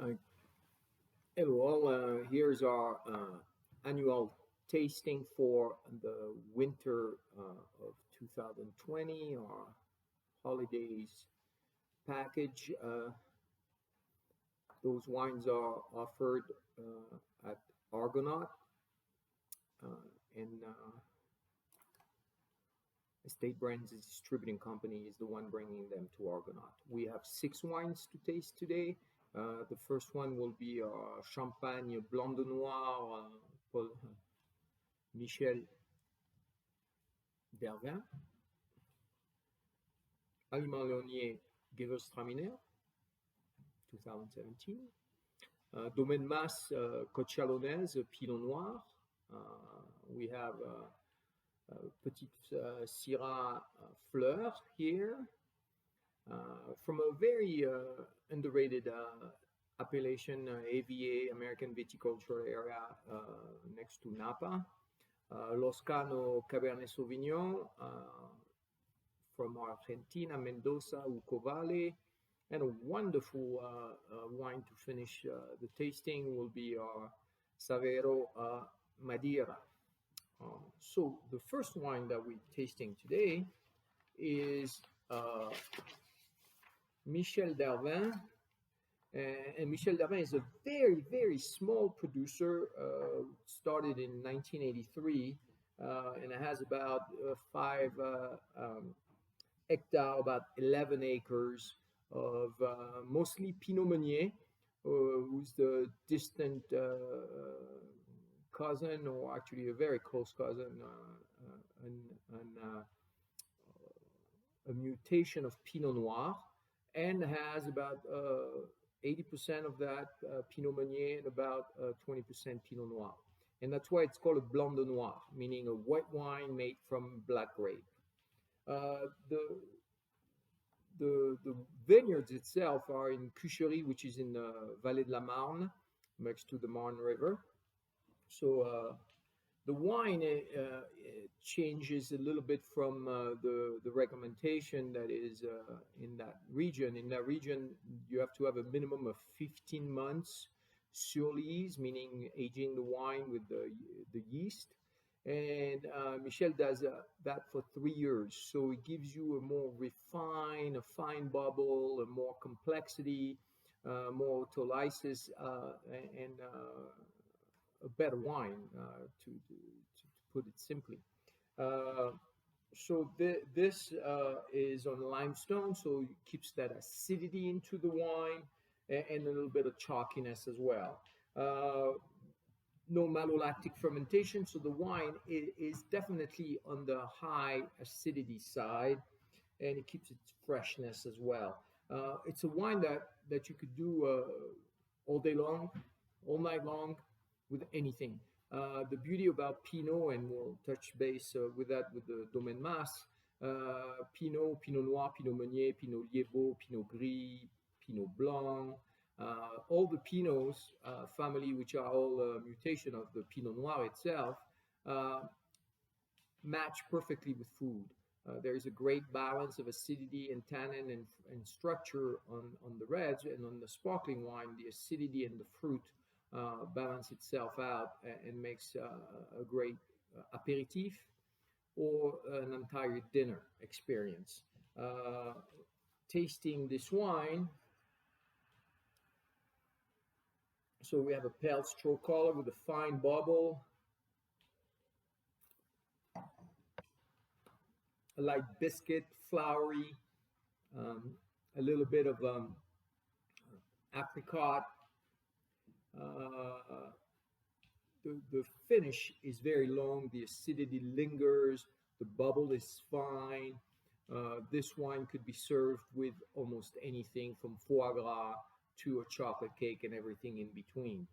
Uh, Hello all, here's our annual tasting for the winter of 2020, our holidays package. Those wines are offered at Argonaut, and Estate Brands distributing company is the one bringing them to Argonaut. We have 6 wines to taste today. The first one will be Champagne Blanc de Noir, Michel Dervin, Aliment Léonier Gewürztraminer, 2017. Domaine Mas Côte Chalonnaise Pinot Noir. We have Petite Syrah Fleur here. From a very underrated appellation, AVA, American Viticulture Area, next to Napa. Loscano Cabernet Sauvignon from Argentina, Mendoza, Uco Valley. And a wonderful wine to finish the tasting will be our Savero Madeira. So the first wine that we're tasting today is Michel Dervin, and Michel Dervin is a very, very small producer, started in 1983, and it has about 5 hectares, about 11 acres of mostly Pinot Meunier, who's the distant cousin, or actually a very close cousin, a mutation of Pinot Noir, and has about 80% of that Pinot Meunier and about 20% Pinot Noir. And that's why it's called a Blanc de Noir, meaning a white wine made from black grape. The vineyards itself are in Cuchery, which is in the Vallée de la Marne, next to the Marne River. So the wine changes a little bit from the recommendation that is in that region. In that region, you have to have a minimum of 15 months sur lees, meaning aging the wine with the yeast. And Michel does that for 3 years. So it gives you a more refined, a fine bubble, a more complexity, more autolysis, and a better wine, to put it simply. So this is on limestone, so it keeps that acidity into the wine and a little bit of chalkiness as well. No malolactic fermentation, so the wine is definitely on the high acidity side, and it keeps its freshness as well. It's a wine that you could do all day long, all night long, with anything. The beauty about Pinot, and we'll touch base with that with the Domaine Mas, Pinot, Pinot Noir, Pinot Meunier, Pinot Liévaux, Pinot Gris, Pinot Blanc, all the Pinots family, which are all a mutation of the Pinot Noir itself, match perfectly with food. There is a great balance of acidity and tannin and structure on the reds, and on the sparkling wine, the acidity and the fruit balance itself out and makes a great aperitif or an entire dinner experience. Tasting this wine, so we have a pale straw color with a fine bubble, a light biscuit, flowery, a little bit of apricot. The finish is very long, the acidity lingers, the bubble is fine. This wine could be served with almost anything from foie gras to a chocolate cake and everything in between.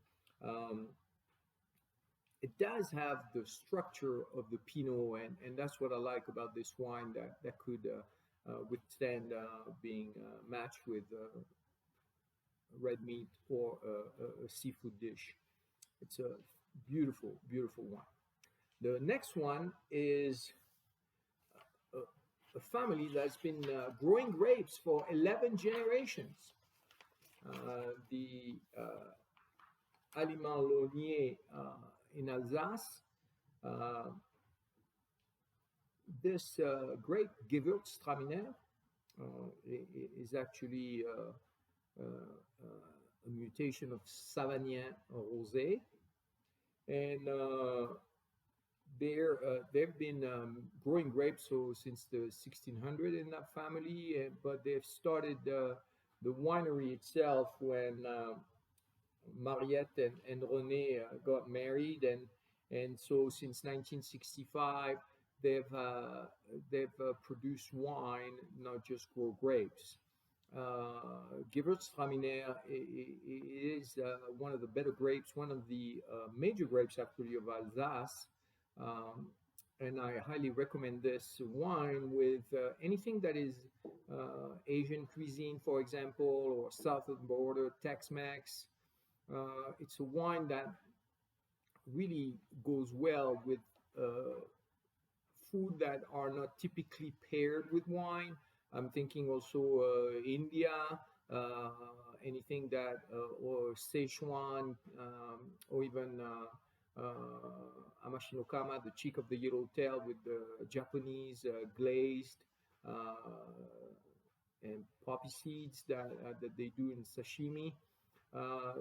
It does have the structure of the Pinot, and that's what I like about this wine, that could withstand being matched with red meat or a seafood dish. It's a beautiful, beautiful wine. The next one is a family that's been growing grapes for 11 generations. the Aliments Launiers in Alsace. Uh, this grape, Gewürztraminer, is actually a mutation of Savagnin Rosé, and they've been growing grapes since the 1600 in that family, but they've started the winery itself when Mariette and René got married, and so since 1965 they've produced wine, not just grow grapes. Gewürztraminer is one of the better grapes, one of the major grapes actually of Alsace, and I highly recommend this wine with anything that is Asian cuisine, for example, or southern border Tex-Mex. It's a wine that really goes well with food that are not typically paired with wine. I'm thinking also India, anything that, or Sichuan, or even Amashinokama, the cheek of the yellowtail with the Japanese glazed and poppy seeds that they do in sashimi.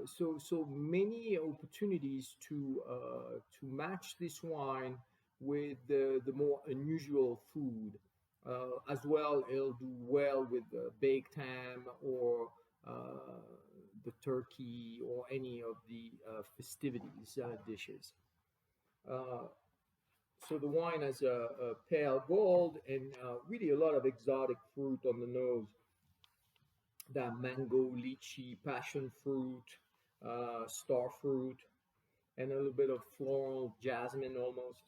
So many opportunities to match this wine with the more unusual food. As well, it'll do well with baked ham or the turkey or any of the festivities dishes. So the wine has a pale gold and really a lot of exotic fruit on the nose. That mango, lychee, passion fruit, star fruit, and a little bit of floral jasmine almost.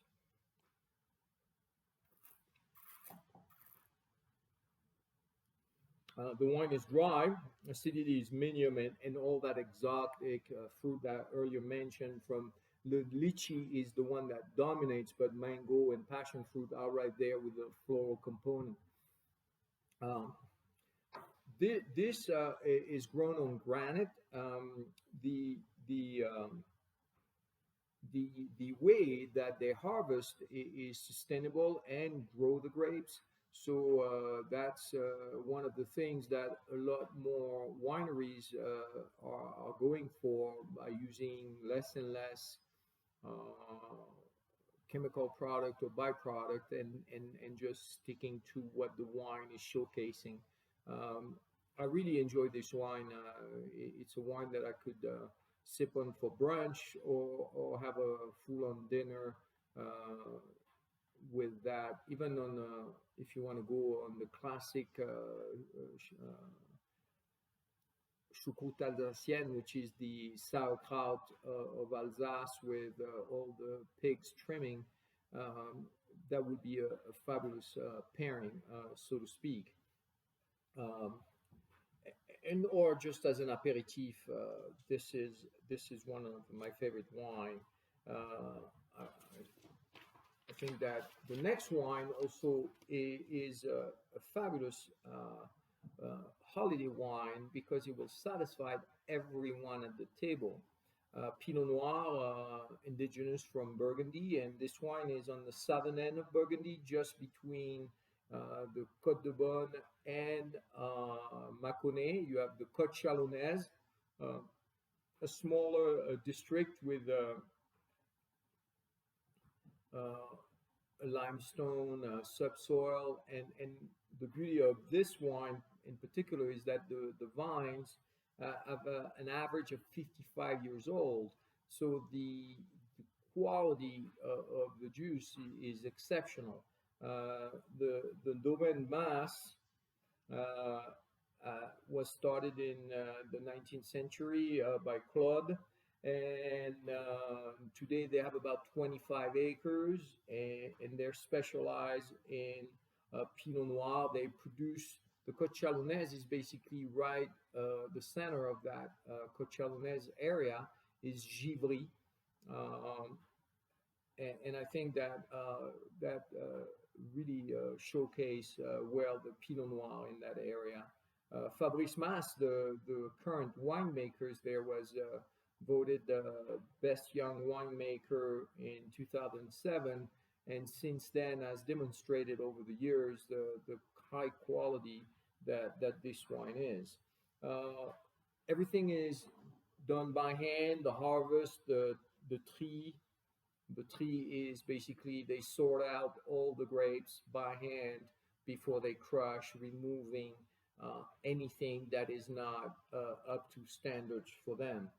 The wine is dry, acidity is minimum, and all that exotic fruit that earlier mentioned from the lychee is the one that dominates, but mango and passion fruit are right there with the floral component. This is grown on granite. The the way that they harvest is sustainable and grow the grapes. So that's one of the things that a lot more wineries are going for by using less and less chemical product or byproduct and just sticking to what the wine is showcasing. I really enjoy this wine. It's a wine that I could sip on for brunch or have a full-on dinner with that. Even on, if you want to go on the classic choucroute alsacienne, which is the sauerkraut of Alsace with all the pigs trimming, that would be a fabulous pairing, so to speak. And or just as an aperitif, this is one of my favorite wine. I think that the next wine also is a fabulous holiday wine because it will satisfy everyone at the table. Pinot Noir, indigenous from Burgundy, and this wine is on the southern end of Burgundy, just between the Côte de Beaune and Mâconnais. You have the Côte Chalonnaise, a smaller district with a limestone subsoil, and the beauty of this wine in particular is that the vines have an average of 55 years old, so the quality of the juice is exceptional. The Domaine Mas was started in the 19th century by Claude, and today they have about 25 acres, and they're specialized in Pinot Noir. They produce the Côte Chalonnaise is basically right the center of that Côte Chalonnaise area is Givry, and I think that that really showcase well the Pinot Noir in that area. Fabrice Mas, the current winemakers there, was voted the best young winemaker in 2007, and since then has demonstrated over the years the high quality that this wine is. Uh, Everything is done by hand. The harvest, the tree, the tree is basically they sort out all the grapes by hand before they crush, removing anything that is not up to standards for them.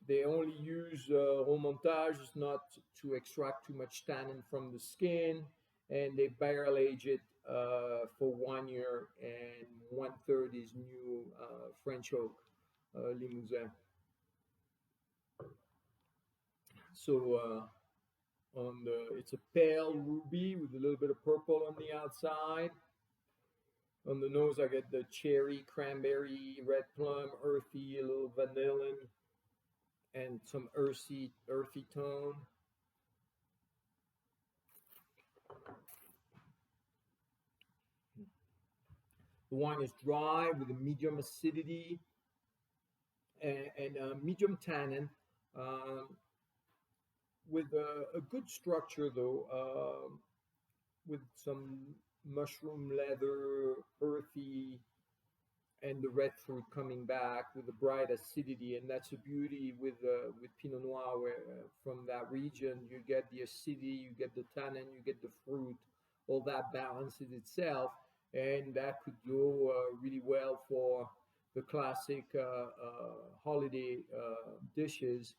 They only use remontage not to extract too much tannin from the skin, and they barrel age it for 1 year, and one third is new French oak Limousin. So on the it's a pale ruby with a little bit of purple on the outside. On the nose, I get the cherry, cranberry, red plum, earthy, a little vanillin, and some earthy tone. The wine is dry with a medium acidity and medium tannin, um, with a good structure though, with some mushroom leather, earthy, and the red fruit coming back with a bright acidity, and that's a beauty with Pinot Noir. Where from that region, you get the acidity, you get the tannin, you get the fruit, all that balances itself, and that could go really well for the classic holiday dishes,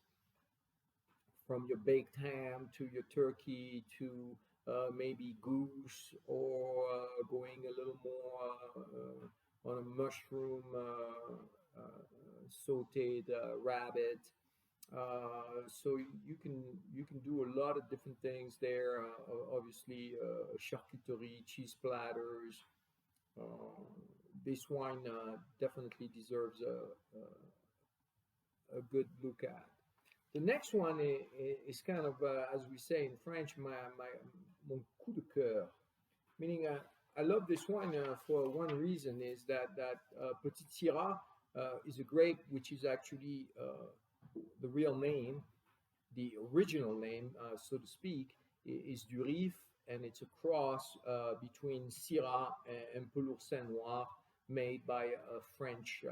from your baked ham to your turkey to maybe goose, or going a little more on a mushroom sautéed rabbit. So you can do a lot of different things there. Obviously, charcuterie, cheese platters. This wine definitely deserves a good look at. The next one is kind of, as we say in French, mon coup de cœur, meaning I love this wine for one reason, is that Petit Syrah is a grape which is actually the real name, the original name, so to speak, is du Rif, and it's a cross between Syrah and Pelours Saint Noir, made by a French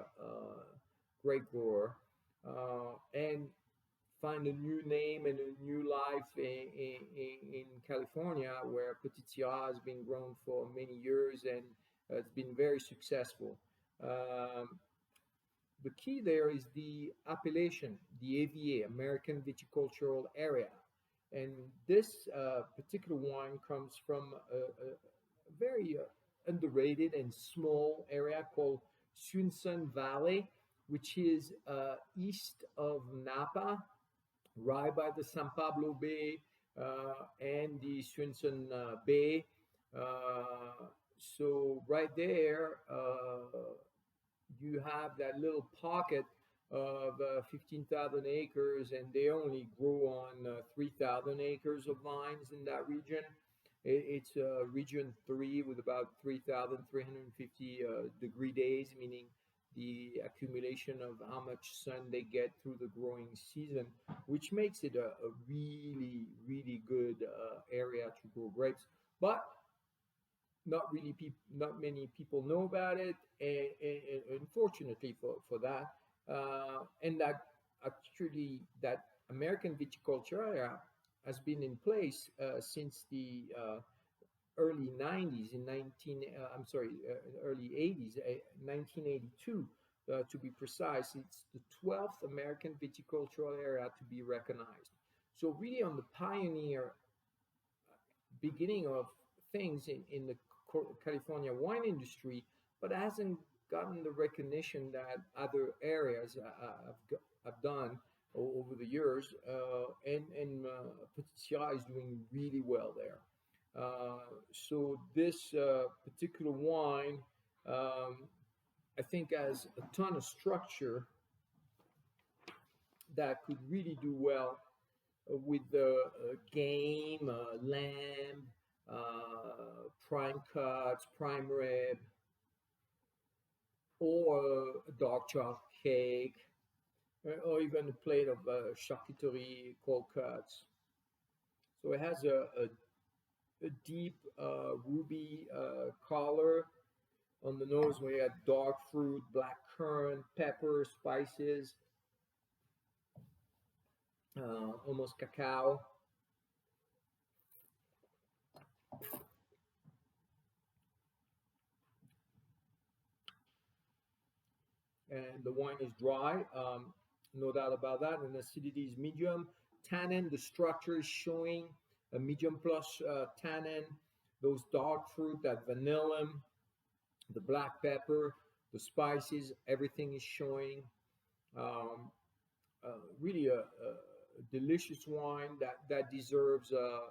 grape grower. And find a new name and a new life in California, where Petit Syrah has been grown for many years, and it's been very successful. Um, the key there is the appellation, the AVA, American Viticultural Area. And this particular wine comes from a very underrated and small area called Swenson Valley, which is east of Napa, right by the San Pablo Bay and the Swenson Bay. So right there, you have that little pocket of 15,000 acres, and they only grow on 3,000 acres of vines in that region. It's region 3 with about 3,350 degree days, meaning the accumulation of how much sun they get through the growing season, which makes it a really, really good area to grow grapes. But not many people know about it, and unfortunately for that, and that actually that American viticulture area has been in place since the early 90s, in 19 I'm sorry early 80s, 1982 to be precise. It's the 12th American viticultural area to be recognized, so really on the pioneer beginning of things in the California wine industry, but hasn't gotten the recognition that other areas have done over the years, and Petit Syrah is doing really well there. So this particular wine, I think, has a ton of structure that could really do well with the game, lamb, prime cuts, prime rib, or a dark chocolate cake, or even a plate of charcuterie cold cuts. So it has a deep ruby color on the nose. We got dark fruit, black currant, pepper, spices, almost cacao. And the wine is dry, no doubt about that. And acidity is medium. Tannin, the structure is showing a medium plus tannin. Those dark fruit, that vanilla, the black pepper, the spices, everything is showing. Um, really a delicious wine that deserves a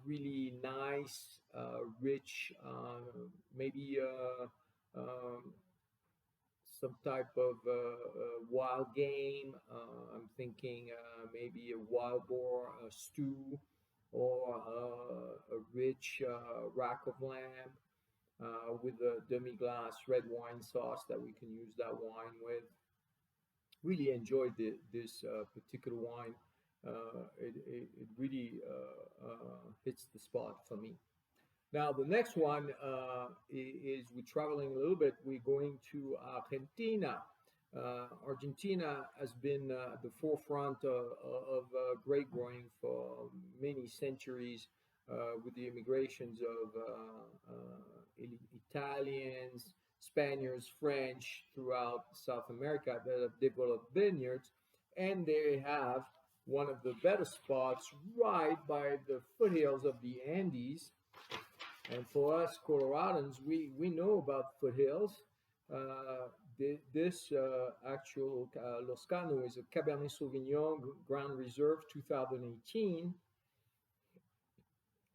really nice, rich, maybe some type of wild game. I'm thinking maybe a wild boar stew or a rich rack of lamb with a demi-glace red wine sauce that we can use that wine with. Really enjoyed this particular wine. It really hits the spot for me. Now, the next one is we're traveling a little bit. We're going to Argentina. Argentina has been at the forefront of grape growing for many centuries with the immigrations of Italians, Spaniards, French throughout South America that have developed vineyards. And they have one of the better spots right by the foothills of the Andes. And for us Coloradans, we know about foothills. This actual Los Cano is a Cabernet Sauvignon Grand Reserve 2018.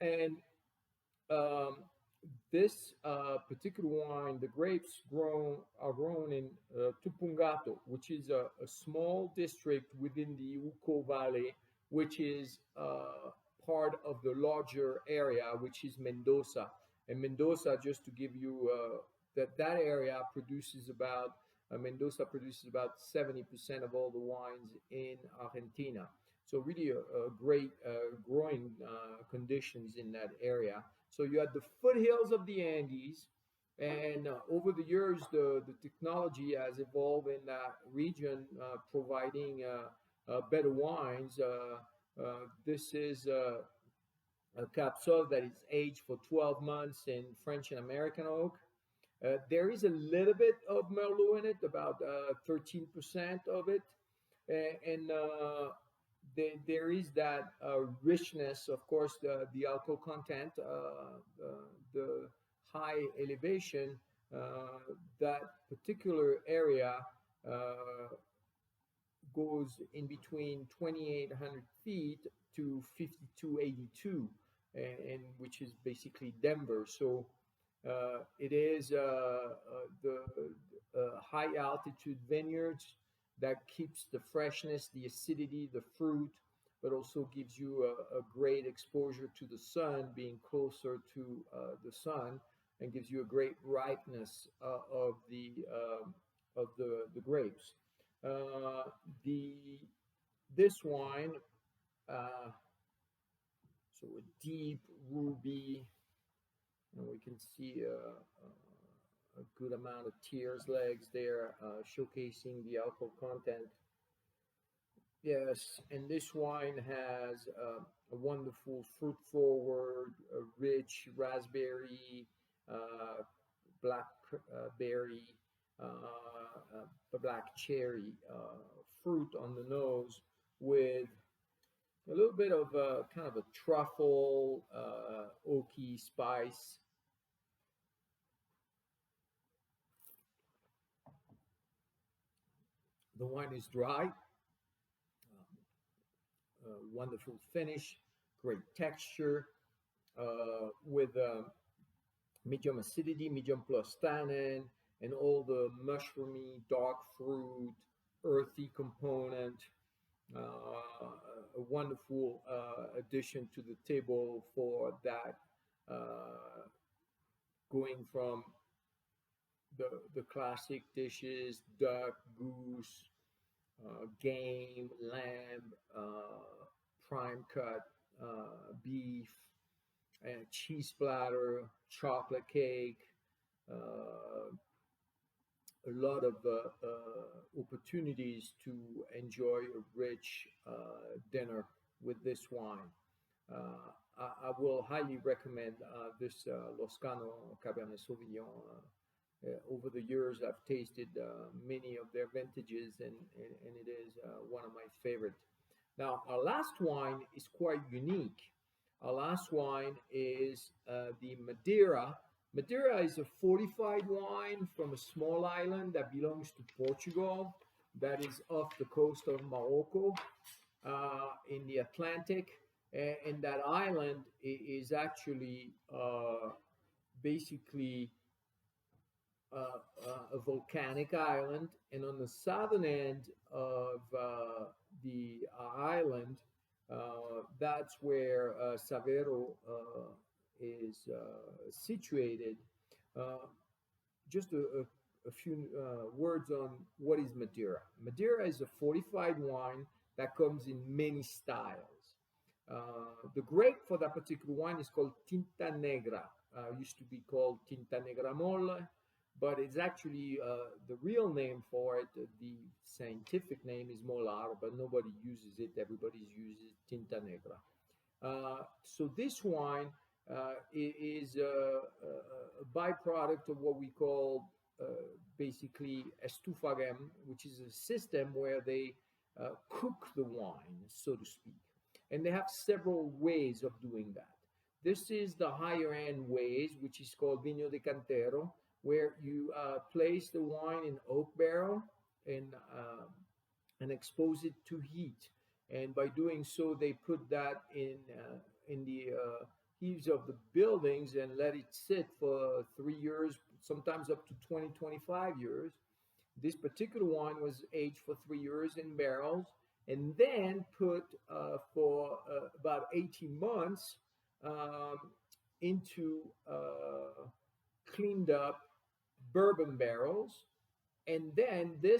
And um, this particular wine, the grapes are grown in Tupungato, which is a small district within the Uco Valley, which is part of the larger area, which is Mendoza. And Mendoza, just to give you that area produces about Mendoza produces about 70% of all the wines in Argentina. So really a great growing conditions in that area. So you had the foothills of the Andes, and over the years, the technology has evolved in that region, providing better wines. This is a Capsule that is aged for 12 months in French and American oak. There is a little bit of Merlot in it, about 13% of it. And there is that richness, of course, the alcohol content, the high elevation, that particular area goes in between 2,800 feet to 5282, and which is basically Denver. So it is the high altitude vineyards that keeps the freshness, the acidity, the fruit, but also gives you a great exposure to the sun, being closer to the sun, and gives you a great ripeness of the grapes. The This wine, so a deep ruby, and we can see a good amount of tears legs there, showcasing the alcohol content. Yes, and this wine has a wonderful fruit forward, a rich raspberry, blackberry, black cherry fruit on the nose, with a little bit of kind of a truffle, oaky spice. The wine is dry, wonderful finish, great texture, with medium acidity, medium plus tannin, and all the mushroomy, dark fruit, earthy component. A wonderful addition to the table for that, going from the classic dishes: duck, goose, game, lamb, prime cut, beef, and cheese platter, chocolate cake, uh, a lot of opportunities to enjoy a rich dinner with this wine. I will highly recommend this Loscano Cabernet Sauvignon. Over the years, I've tasted many of their vintages, and it is one of my favorite. Now, our last wine is quite unique. Our last wine is the Madeira. Madeira is a fortified wine from a small island that belongs to Portugal, that is off the coast of Morocco in the Atlantic. And that island is actually basically a volcanic island, and on the southern end of the island, that's where Savero is situated. Uh, just a few words on what is Madeira. Madeira is a fortified wine that comes in many styles. The grape for that particular wine is called Tinta Negra. Used to be called Tinta Negra Mole, but it's actually the real name for it. The scientific name is Molar, but nobody uses it. Everybody uses Tinta Negra. So this wine is a byproduct of what we call basically estufagem, which is a system where they cook the wine, so to speak. And they have several ways of doing that. This is the higher end ways, which is called Vino de Cantero, where you place the wine in oak barrel and expose it to heat. And by doing so, they put that in the eaves of the buildings and let it sit for 3 years, sometimes up to 20, 25 years. This particular wine was aged for 3 years in barrels and then put for about 18 months into cleaned up bourbon barrels. And then the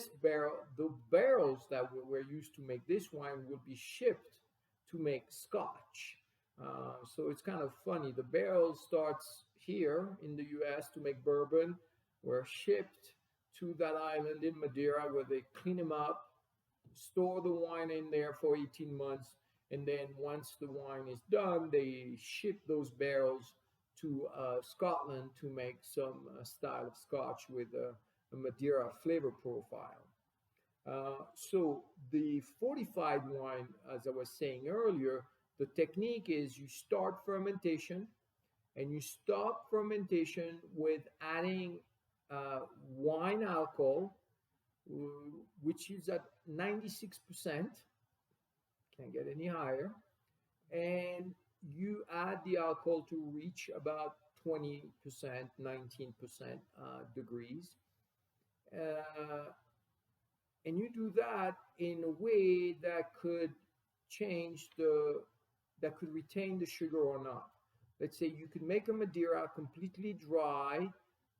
barrels that were used to make this wine would be shipped to make scotch. So it's kind of funny. The barrel starts here in the U.S. to make bourbon, were shipped to that island in Madeira where they clean them up, store the wine in there for 18 months, and then once the wine is done, they ship those barrels to Scotland to make some style of scotch with a Madeira flavor profile. So the fortified wine, as I was saying earlier, the technique is you start fermentation and you stop fermentation with adding wine alcohol, which is at 96%, can't get any higher, and you add the alcohol to reach about 20%, 19% degrees. And you do that in a way that could that could retain the sugar or not. Let's say you could make a Madeira completely dry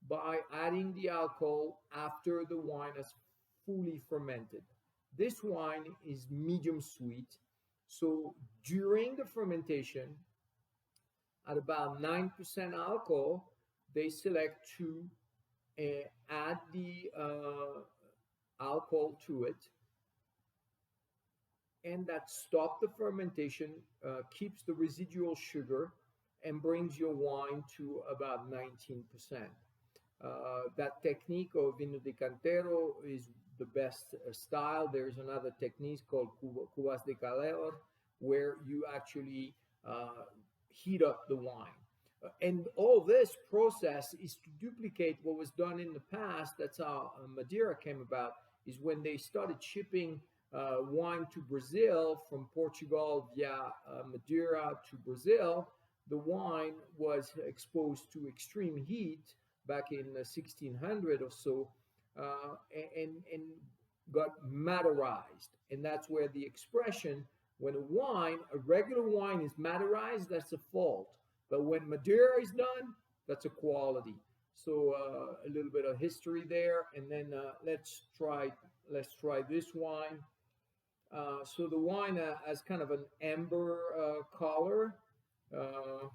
by adding the alcohol after the wine has fully fermented. This wine is medium sweet. So during the fermentation, at about 9% alcohol, they select to add the alcohol to it, and that stops the fermentation, keeps the residual sugar, and brings your wine to about 19%. That technique of Vino de Cantero is the best style. There's another technique called Cubas de Calor, where you actually heat up the wine. And all this process is to duplicate what was done in the past. That's how Madeira came about, is when they started shipping wine to Brazil from Portugal via Madeira to Brazil. The wine was exposed to extreme heat back in 1600 or so, and got Madeirized. And that's where the expression, when a regular wine is Madeirized, that's a fault. But when Madeira is done, that's a quality. So a little bit of history there, and then let's try this wine. So the wine has kind of an amber color. Uh,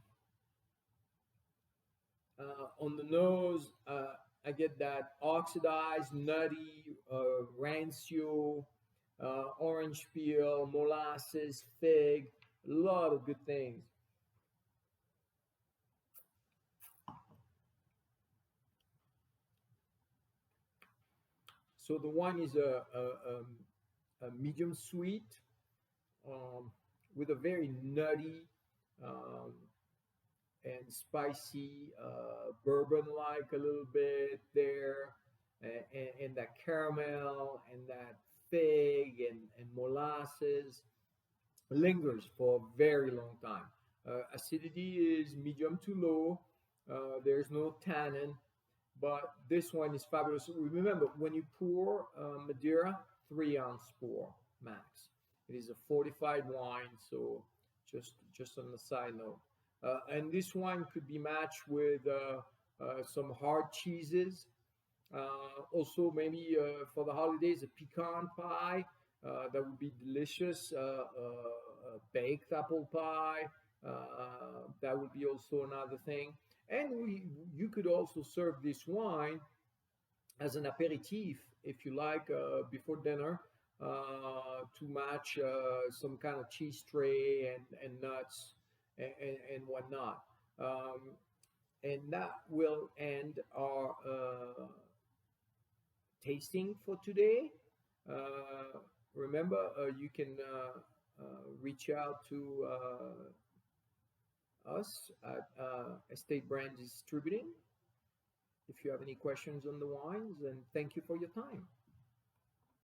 on the nose, I get that oxidized, nutty, rancio, orange peel, molasses, fig, a lot of good things. So the wine is a medium sweet um, with a very nutty um, and spicy bourbon like a little bit there, and that caramel and that fig and molasses lingers for a very long time. Acidity is medium to low. There's no tannin, but this one is fabulous. Remember, when you pour Madeira, 3 ounce pour max. It is a fortified wine, so just on the side note. And this wine could be matched with some hard cheeses. Also, maybe for the holidays, a pecan pie that would be delicious. Baked apple pie that would be also another thing. And you could also serve this wine as an aperitif, if you like, before dinner, to match some kind of cheese tray and nuts and whatnot. Um, and that will end our tasting for today. Uh, Remember, you can reach out to us at Estate Brand Distributing if you have any questions on the wines, and thank you for your time.